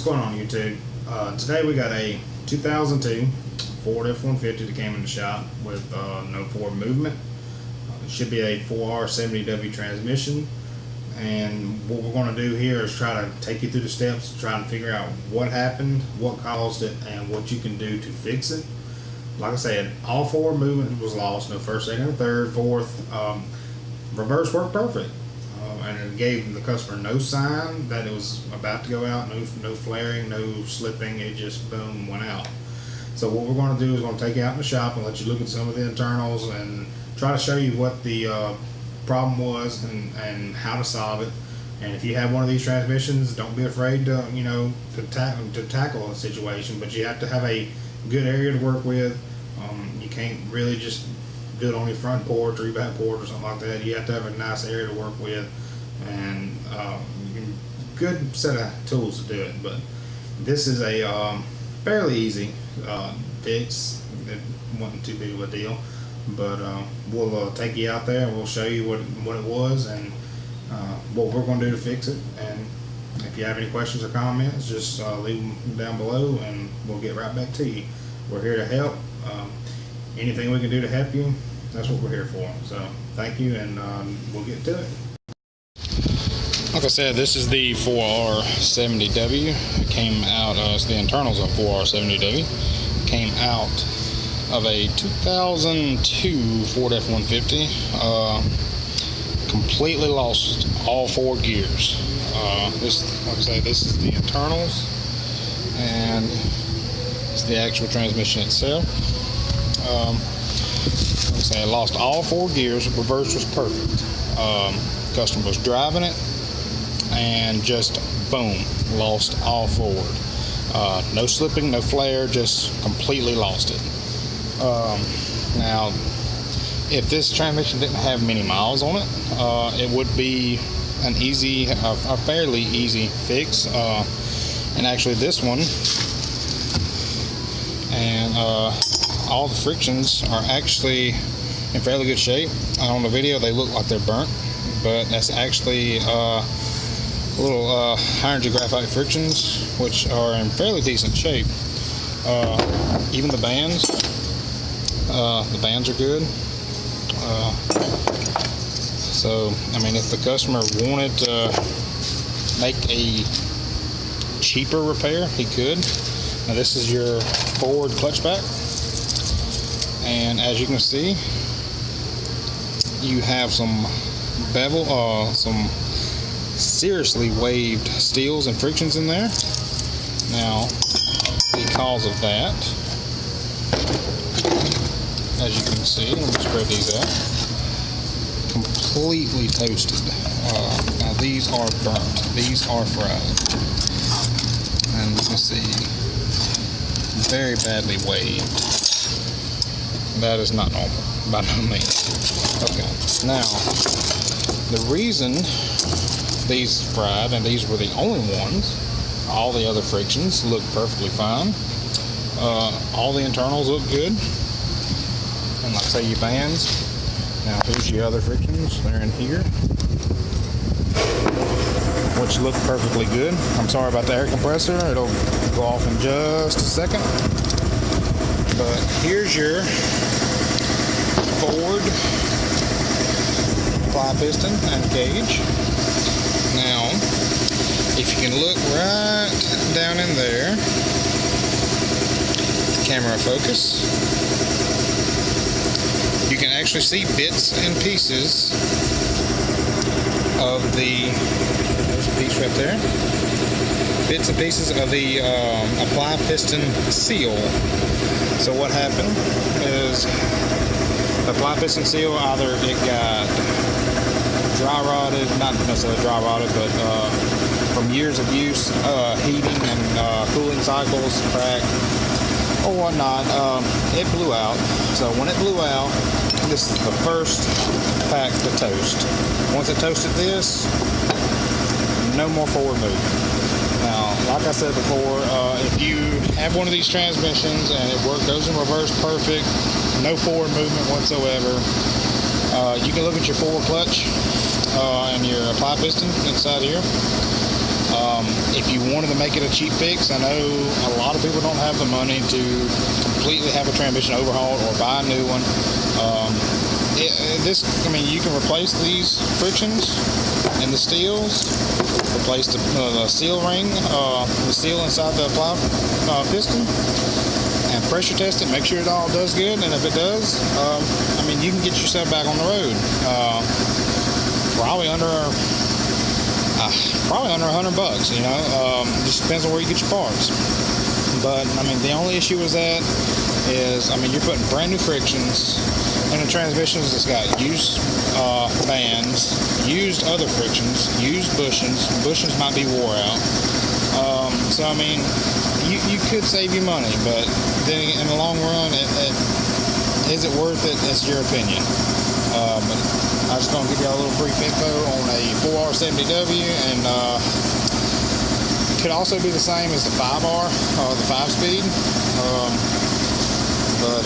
What's going on, YouTube? Today we got a 2002 Ford F-150 that came in the shop with no forward movement. It should be a 4R70W transmission, and what we're going to do here is try to take you through the steps to try and figure out what happened, what caused it, and what you can do to fix it. Like I said, all forward movement was lost, no first, second, or third, fourth. Reverse worked perfect. And it gave the customer no sign that it was about to go out, no flaring, no slipping. It just boom went out. So what we're going to do is going to take you out in the shop and let you look at some of the internals and try to show you what the problem was and how to solve it. And if you have one of these transmissions, don't be afraid to to tackle a situation. But you have to have a good area to work with. You can't really just do it on your front porch or your back porch or something like that. You have to have a nice area to work with and good set of tools to do it. But this is a fairly easy fix. It wasn't too big of a deal, but we'll take you out there and we'll show you what it was and what we're going to do to fix it. And if you have any questions or comments, just leave them down below and we'll get right back to you. We're here to help. Anything we can do to help you, that's what we're here for. So thank you, and we'll get to it. Like I said, this is the 4R70W. It came out, it's the internals of 4R70W. Came out of a 2002 Ford F-150. Completely lost all four gears. This, like I say, this is the internals, and it's the actual transmission itself. Like I say, I lost all four gears. Reverse was perfect. Customer was driving it and just boom, lost all forward. No slipping, no flare, just completely lost it. Now, if this transmission didn't have many miles on it, it would be an easy, a fairly easy fix. And actually, this one and all the frictions are actually in fairly good shape. On the video they look like they're burnt, but that's actually little hydrogen graphite frictions, which are in fairly decent shape. Even the bands are good. So I mean, if the customer wanted to make a cheaper repair, he could. Now this is your forward clutch back, and as you can see, you have some bevel, some seriously waved steels and frictions in there. Now, because of that, as you can see, let me spread these out, completely toasted. Now these are burnt, these are fried, and you can see, very badly waved. That is not normal, by no means. Okay, now, the reason these fried, and these were the only ones, all the other frictions look perfectly fine. All the internals look good. And like I say, your bands. Now here's your other frictions, they're in here, which look perfectly good. I'm sorry about the air compressor, it'll go off in just a second. But here's your forward fly piston and gauge. Now, if you can look right down in there, camera focus, you can actually see bits and pieces of there's a piece right there, bits and pieces of the apply piston seal. So what happened is the apply piston seal, either it got dry rotted, not necessarily dry rotted, but from years of use, heating and cooling cycles, cracked or whatnot, it blew out. So when it blew out, this is the first pack to toast. Once it toasted this, no more forward movement. Now, like I said before, if you have one of these transmissions and it goes in reverse perfect, no forward movement whatsoever, you can look at your forward clutch and your apply piston inside here. If you wanted to make it a cheap fix, I know a lot of people don't have the money to completely have a transmission overhauled or buy a new one. You can replace these frictions and the steels, replace the seal ring, the seal inside the plow piston, and pressure test it, make sure it all does good, and if it does, you can get yourself back on the road. Probably under $100, just depends on where you get your parts. But the only issue with that is, you're putting brand new frictions in a transmission that's got used bands, used other frictions, used bushings. Bushings might be wore out. You could save you money, but then in the long run, is it worth it? That's your opinion. But I'm just going to give you a little brief info on a 4R70W, and it could also be the same as the 5R, the 5-speed. But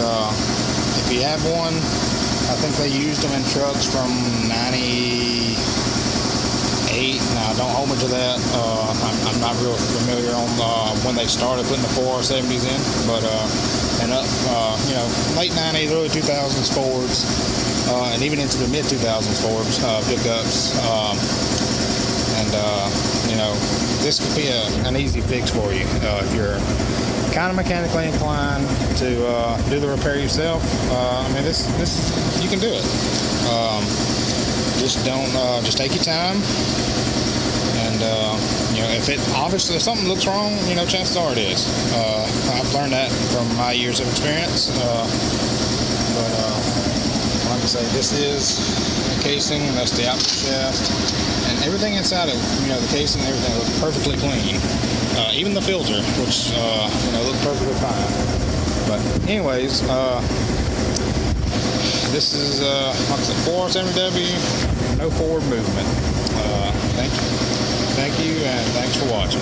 if you have one, I think they used them in trucks from 98. Now, don't hold me to that. I'm not real familiar on when they started putting the 4R70s in, but late 90s, early 2000s Fords, and even into the mid 2000s Fords pickups, this could be an easy fix for you if you're kind of mechanically inclined to do the repair yourself. This you can do it. Just just take your time, and if something looks wrong, chances are it is. I've learned that from my years of experience. But like I say, this is the casing. That's the output shaft, and everything inside it. The casing and everything looks perfectly clean. Even the filter, which looked perfectly fine. But anyways, this is like I said, 4R70W, no forward movement. Thank you, and thanks for watching.